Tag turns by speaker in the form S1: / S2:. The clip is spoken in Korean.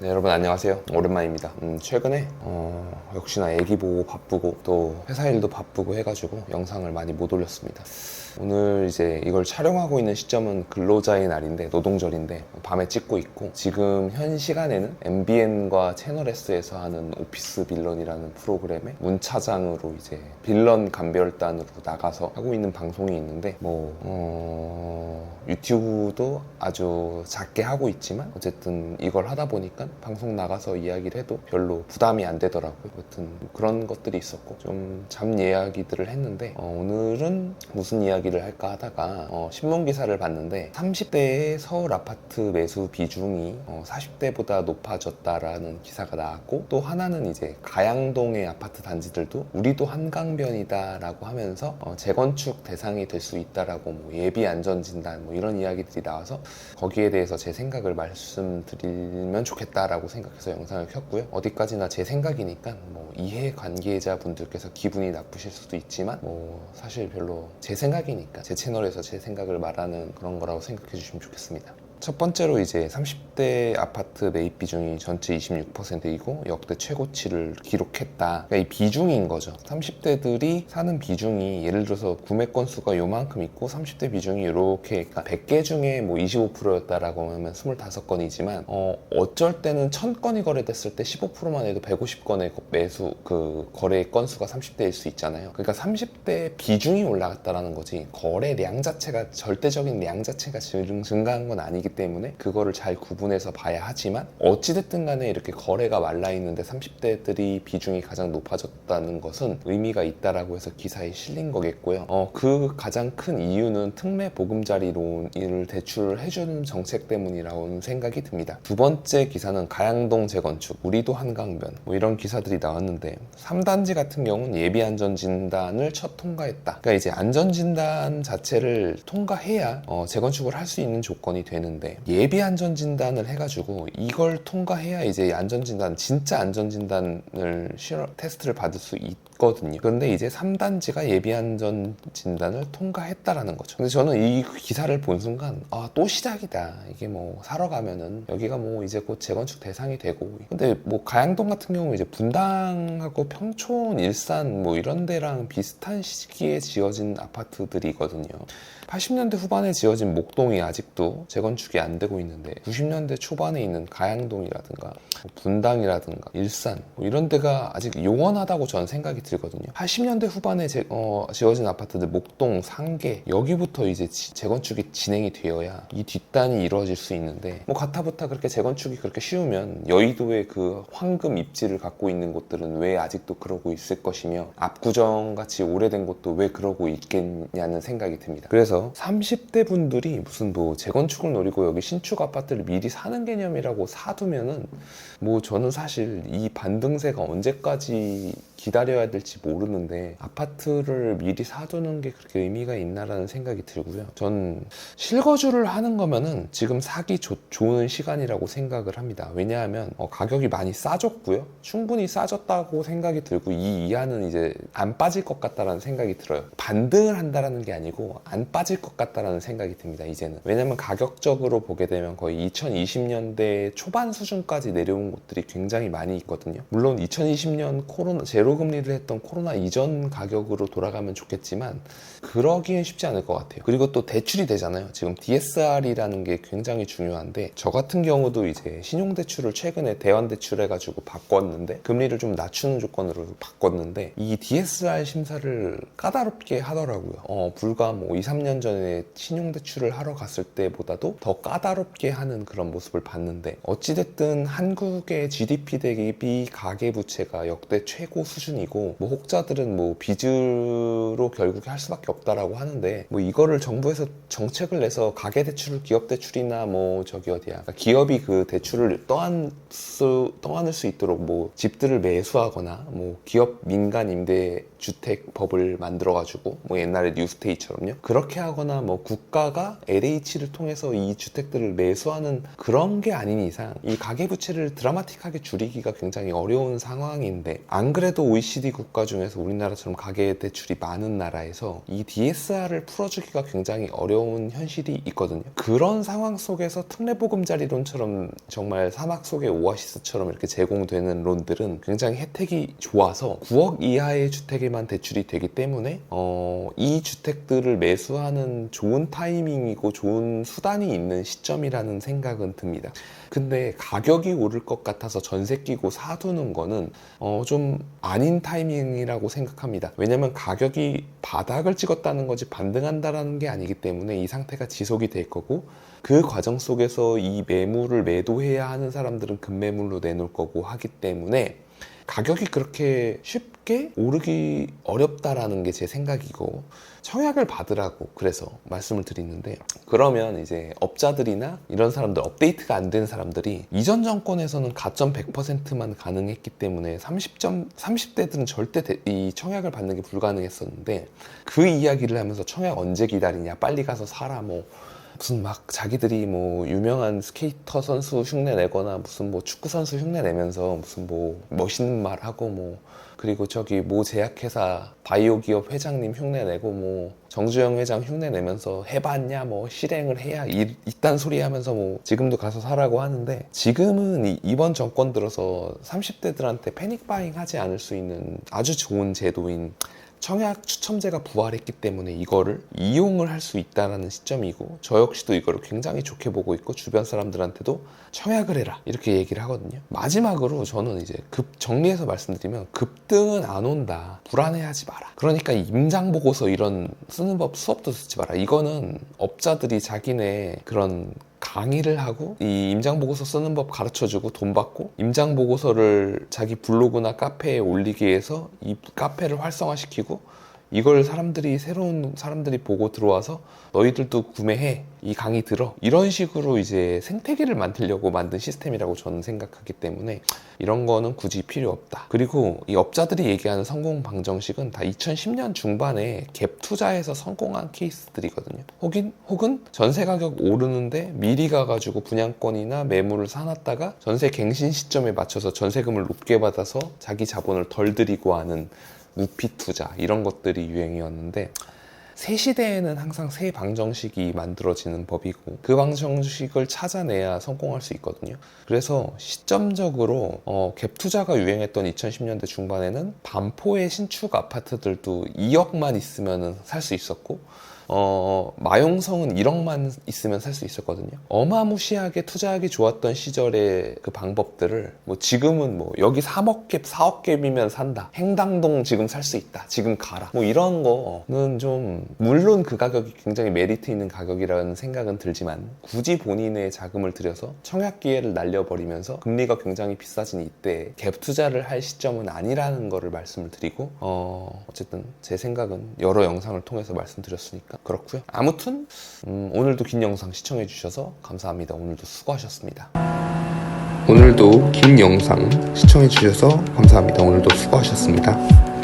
S1: 네, 여러분 안녕하세요. 오랜만입니다. 최근에 역시나 애기 보고 바쁘고 또 회사 일도 바쁘고 해가지고 영상을 많이 못 올렸습니다. 오늘 이제 이걸 촬영하고 있는 시점은 근로자의 날인데, 노동절인데 밤에 찍고 있고, 지금 현 시간에는 MBN과 채널S에서 하는 오피스 빌런이라는 프로그램의 문차장으로 이제 빌런 감별단으로 나가서 하고 있는 방송이 있는데, 유튜브도 아주 작게 하고 있지만 어쨌든 이걸 하다 보니까 방송 나가서 이야기를 해도 별로 부담이 안 되더라고요. 아무튼 그런 것들이 있었고, 좀 잡 이야기들을 했는데, 오늘은 무슨 이야기를 할까 하다가 신문 기사를 봤는데 30대의 서울 아파트 매수 비중이 40대보다 높아졌다라는 기사가 나왔고, 또 하나는 이제 가양동의 아파트 단지들도 우리도 한강변이다라고 하면서 재건축 대상이 될 수 있다라고 뭐 예비 안전 진단 뭐 이런 이야기들이 나와서 거기에 대해서 제 생각을 말씀드리면 좋겠다라고 생각해서 영상을 켰고요. 어디까지나 제 생각이니까 뭐 이해 관계자분들께서 기분이 나쁘실 수도 있지만 뭐 사실 별로 제 생각이니까 제 채널에서 제 생각을 말하는 그런 거라고 생각해 주시면 좋겠습니다. 첫 번째로 이제 30대 아파트 매입 비중이 전체 26%이고 역대 최고치를 기록했다. 그러니까 이 비중인 거죠. 30대들이 사는 비중이 예를 들어서 구매 건수가 요만큼 있고 30대 비중이 이렇게, 그러니까 100개 중에 뭐 25%였다라고 하면 25건이지만 어쩔 때는 1000건이 거래됐을 때 15%만 해도 150건의 매수 거래 건수가 30대일 수 있잖아요. 그러니까 30대 비중이 올라갔다라는 거지 거래량 자체가, 절대적인 량 자체가 증가한 건 아니기 때문에 그거를 잘 구분해서 봐야 하지만, 어찌됐든 간에 이렇게 거래가 말라있는데 30대들이 비중이 가장 높아졌다는 것은 의미가 있다라고 해서 기사에 실린 거겠고요. 그 가장 큰 이유는 특례 보금자리론을 대출을 해주는 정책 때문이라고 생각이 듭니다. 두 번째 기사는 가양동 재건축, 우리도 한강변 뭐 이런 기사들이 나왔는데, 3단지 같은 경우는 예비 안전진단을 첫 통과했다. 그러니까 이제 안전진단 자체를 통과해야 재건축을 할 수 있는 조건이 되는데, 예비 안전진단을 해가지고 이걸 통과해야 이제 안전진단, 진짜 안전진단을 테스트를 받을 수 있거든요. 그런데 이제 3단지가 예비 안전진단을 통과했다라는 거죠. 근데 저는 이 기사를 본 순간 또 시작이다. 이게 뭐 사러 가면은 여기가 뭐 이제 곧 재건축 대상이 되고, 근데 뭐 가양동 같은 경우 이제 분당하고 평촌, 일산 뭐 이런 데랑 비슷한 시기에 지어진 아파트들이거든요. 80년대 후반에 지어진 목동이 아직도 재건축이 안 되고 있는데, 90년대 초반에 있는 가양동이라든가 분당이라든가 일산 뭐 이런 데가 아직 요원하다고 저는 생각이 들거든요. 80년대 후반에 지어진 아파트들, 목동, 상계, 여기부터 이제 재건축이 진행이 되어야 이 뒷단이 이루어질 수 있는데, 뭐 가타부타 그렇게 재건축이 그렇게 쉬우면 여의도의 그 황금 입지를 갖고 있는 곳들은 왜 아직도 그러고 있을 것이며, 압구정같이 오래된 곳도 왜 그러고 있겠냐는 생각이 듭니다. 그래서 30대 분들이 무슨 뭐 재건축을 노리고 여기 신축 아파트를 미리 사는 개념이라고 사두면은, 뭐 저는 사실 이 반등세가 언제까지 기다려야 될지 모르는데 아파트를 미리 사두는 게 그렇게 의미가 있나라는 생각이 들고요. 전 실거주를 하는 거면은 지금 사기 좋은 시간이라고 생각을 합니다. 왜냐하면 가격이 많이 싸졌고요. 충분히 싸졌다고 생각이 들고, 이 이하는 이제 안 빠질 것 같다라는 생각이 들어요. 반등을 한다라는 게 아니고 안 빠질 것 같다라는 생각이 듭니다, 이제는. 왜냐면 가격적으로 보게 되면 거의 2020년대 초반 수준까지 내려온 곳들이 굉장히 많이 있거든요. 물론 2020년 제로금리를 했던 코로나 이전 가격으로 돌아가면 좋겠지만 그러기엔 쉽지 않을 것 같아요. 그리고 또 대출이 되잖아요. 지금 DSR이라는 게 굉장히 중요한데, 저 같은 경우도 이제 신용대출을 최근에 대환대출해가지고 바꿨는데, 금리를 좀 낮추는 조건으로 바꿨는데, 이 DSR 심사를 까다롭게 하더라고요. 불과 뭐 2, 3년 전에 신용대출을 하러 갔을 때보다도 더 까다롭게 하는 그런 모습을 봤는데, 어찌됐든 한국의 GDP 대비 가계부채가 역대 최고 수준이고, 뭐 혹자들은 뭐 빚으로 결국에 할 수밖에 없다라고 하는데, 뭐 이거를 정부에서 정책을 내서 가계대출을 기업대출이나 뭐 저기 어디야, 그러니까 기업이 그 대출을 떠안을 수 있도록 뭐 집들을 매수하거나 뭐 기업 민간 임대 주택법을 만들어가지고 뭐 옛날에 뉴스테이처럼요, 그렇게 하거나 뭐 국가가 LH를 통해서 이 주택들을 매수하는 그런 게 아닌 이상 이 가계부채를 드라마틱하게 줄이기가 굉장히 어려운 상황인데, 안 그래도 OECD 국가 중에서 우리나라처럼 가계 대출이 많은 나라에서 이 DSR을 풀어주기가 굉장히 어려운 현실이 있거든요. 그런 상황 속에서 특례보금자리론처럼 정말 사막 속의 오아시스처럼 이렇게 제공되는 론들은 굉장히 혜택이 좋아서 9억 이하의 주택에만 대출이 되기 때문에 이 주택들을 매수하는 좋은 타이밍이고 좋은 수단이 있는 시점이라는 생각은 듭니다. 근데 가격이 오를 것 같아서 전세 끼고 사두는 거는 좀 아닌 타이밍이라고 생각합니다. 왜냐면 가격이 바닥을 찍었다는 거지 반등한다라는 게 아니기 때문에 이 상태가 지속이 될 거고, 그 과정 속에서 이 매물을 매도해야 하는 사람들은 급매물로 내놓을 거고 하기 때문에 가격이 그렇게 쉽게 오르기 어렵다라는 게 제 생각이고, 청약을 받으라고 그래서 말씀을 드리는데, 그러면 이제 업자들이나 이런 사람들, 업데이트가 안 된 사람들이 이전 정권에서는 가점 100%만 가능했기 때문에 30대들은 절대 이 청약을 받는 게 불가능했었는데, 그 이야기를 하면서 청약 언제 기다리냐, 빨리 가서 사라, 뭐 무슨 막 자기들이 뭐 유명한 스케이터 선수 흉내 내거나 무슨 뭐 축구 선수 흉내 내면서 무슨 뭐 멋있는 말 하고, 뭐 그리고 저기 모 제약회사 바이오 기업 회장님 흉내 내고, 뭐 정주영 회장 흉내 내면서 해봤냐, 뭐 실행을 해야 이딴 소리 하면서 뭐 지금도 가서 사라고 하는데, 지금은 이번 정권 들어서 30대들한테 패닉 바잉 하지 않을 수 있는 아주 좋은 제도인 청약 추첨제가 부활했기 때문에 이거를 이용을 할 수 있다는 시점이고, 저 역시도 이거를 굉장히 좋게 보고 있고, 주변 사람들한테도 청약을 해라 이렇게 얘기를 하거든요. 마지막으로 저는 이제 정리해서 말씀드리면, 급등은 안 온다, 불안해하지 마라. 그러니까 임장 보고서 이런 쓰는 법 수업도 듣지 마라. 이거는 업자들이 자기네 그런 강의를 하고 이 임장보고서 쓰는 법 가르쳐주고 돈 받고, 임장보고서를 자기 블로그나 카페에 올리기 위해서 이 카페를 활성화시키고, 이걸 새로운 사람들이 보고 들어와서 너희들도 구매해, 이 강의 들어, 이런 식으로 이제 생태계를 만들려고 만든 시스템이라고 저는 생각하기 때문에 이런 거는 굳이 필요 없다. 그리고 이 업자들이 얘기하는 성공 방정식은 다 2010년 중반에 갭 투자해서 성공한 케이스들이거든요. 혹은 전세 가격 오르는데 미리 가가지고 분양권이나 매물을 사놨다가 전세 갱신 시점에 맞춰서 전세금을 높게 받아서 자기 자본을 덜 들이고 하는 무피 투자, 이런 것들이 유행이었는데, 새 시대에는 항상 새 방정식이 만들어지는 법이고, 그 방정식을 찾아내야 성공할 수 있거든요. 그래서 시점적으로 갭 투자가 유행했던 2010년대 중반에는 반포의 신축 아파트들도 2억만 있으면 살 수 있었고, 마용성은 1억만 있으면 살 수 있었거든요. 어마무시하게 투자하기 좋았던 시절의 그 방법들을 뭐 지금은 뭐 여기 3억 갭, 4억 갭이면 산다, 행당동 지금 살 수 있다, 지금 가라, 뭐 이런 거는 좀, 물론 그 가격이 굉장히 메리트 있는 가격이라는 생각은 들지만, 굳이 본인의 자금을 들여서 청약 기회를 날려버리면서 금리가 굉장히 비싸진 이때 갭 투자를 할 시점은 아니라는 거를 말씀을 드리고, 어쨌든 제 생각은 여러 영상을 통해서 말씀드렸으니까 그렇고요. 아무튼 오늘도 긴 영상 시청해 주셔서 감사합니다. 오늘도 수고하셨습니다. 오늘도 긴 영상 시청해 주셔서 감사합니다. 오늘도 수고하셨습니다.